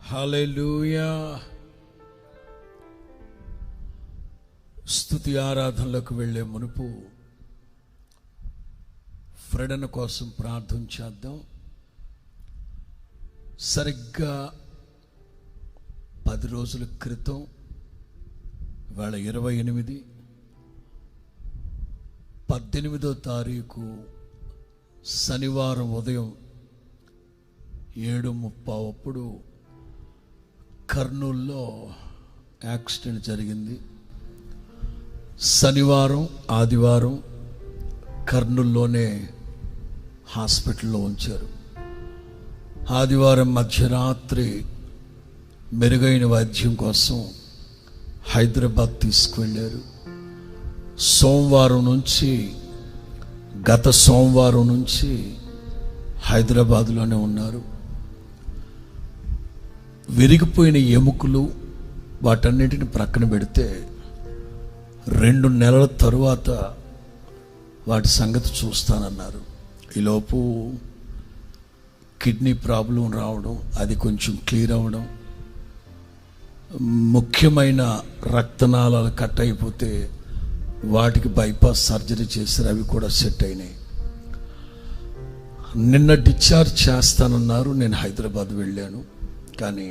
హల్లెలూయా. స్తుతి ఆరాధనలకు వెళ్ళే మునుపు ఫ్రెడన్ కోసం ప్రార్థన చేద్దాం. సరిగ్గా 10 రోజుల క్రితం, ఇవాళ 28, 18వ తారీఖు శనివారం ఉదయం 7:30 అప్పుడు కర్నూలులో యాక్సిడెంట్ జరిగింది. శనివారం, ఆదివారం కర్నూలులోనే హాస్పిటల్లో ఉంచారు. ఆదివారం మధ్యరాత్రి మెరుగైన వైద్యం కోసం హైదరాబాద్ తీసుకువెళ్ళారు. గత సోమవారం నుంచి హైదరాబాద్లోనే ఉన్నారు. విరిగిపోయిన ఎముకలు వాటన్నిటిని ప్రక్కన పెడితే 2 నెలల తరువాత వాటి సంగతి చూస్తానన్నారు. ఈలోపు కిడ్నీ ప్రాబ్లం రావడం, అది కొంచెం క్లియర్ అవ్వడం, ముఖ్యమైన రక్తనాళాలు కట్ అయిపోతే వాటికి బైపాస్ సర్జరీ చేశారు. అవి కూడా సెట్ అయినాయి. నిన్న డిశ్చార్జ్ చేస్తానన్నారు. నేను హైదరాబాద్ వెళ్ళాను. కానీ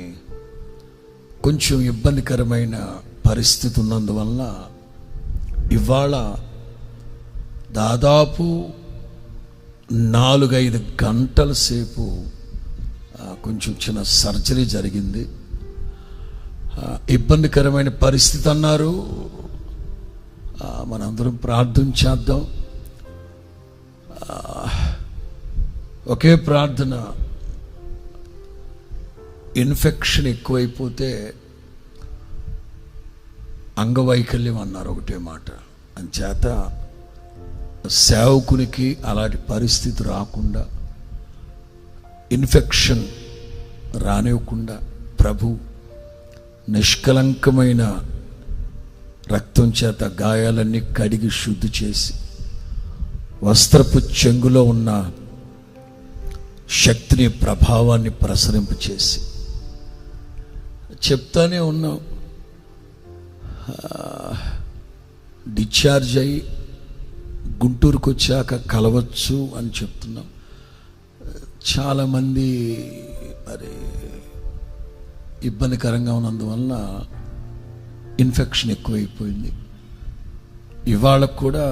కొంచెం ఇబ్బందికరమైన పరిస్థితి ఉన్నందువల్ల ఇవాళ దాదాపు 4-5 గంటల సేపు కొంచెం చిన్న సర్జరీ జరిగింది. ఇబ్బందికరమైన పరిస్థితి అన్నారు. మనందరం ప్రార్థన చేద్దాం. ఒకే ప్రార్థన, ఇన్ఫెక్షన్ ఎక్కువైపోతే అంగవైకల్యం అన్నారు, ఒకటే మాట. అంచేత సేవకునికి అలాంటి పరిస్థితి రాకుండా, ఇన్ఫెక్షన్ రానివ్వకుండా ప్రభు నిష్కలంకమైన రక్తం చేత గాయాలన్నీ కడిగి శుద్ధి చేసి, వస్త్రపు చెంగులో ఉన్న శక్తిని, ప్రభావాన్ని ప్రసరింపచేసి, చెప్తానే ఉన్నాం. డిశ్చార్జ్ అయ్యి గుంటూరుకు వచ్చాక కలవచ్చు అని చెప్తున్నాం. చాలామంది మరి ఇబ్బందికరంగా ఉన్నందువల్ల ఇన్ఫెక్షన్ ఎక్కువైపోయింది. ఇవాళ కూడా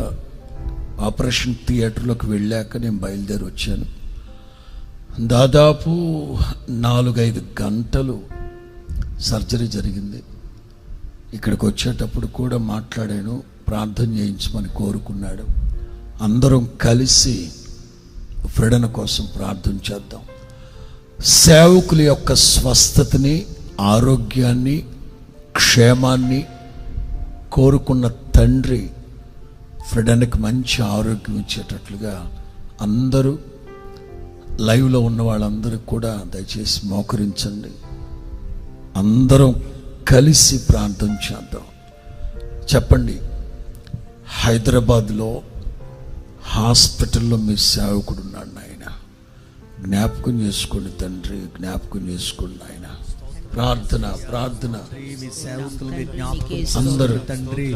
ఆపరేషన్ థియేటర్లోకి వెళ్ళాక నేను బయలుదేరి వచ్చాను. దాదాపు 4-5 గంటలు సర్జరీ జరిగింది. ఇక్కడికి వచ్చేటప్పుడు కూడా మాట్లాడాను, ప్రార్థన చేయించమని కోరుకున్నాడు. అందరం కలిసి ఫ్రెడన్ కోసం ప్రార్థన చేద్దాం. సేవకుల యొక్క స్వస్థతని, ఆరోగ్యాన్ని, క్షేమాన్ని కోరుకున్న తండ్రి ఫ్రెడన్కి మంచి ఆరోగ్యం ఇచ్చేటట్లుగా అందరూ, లైవ్లో ఉన్న వాళ్ళందరూ కూడా దయచేసి మోకరించండి. అందరం కలిసి ప్రార్థన చేద్దాం. చెప్పండి, హైదరాబాద్లో హాస్పిటల్లో మీ సేవకుడు ఉన్నాడు నాయన, జ్ఞాపకం చేసుకోండి తండ్రి, జ్ఞాపకం చేసుకోండి నాయన. ప్రార్థన అందరూ తండ్రి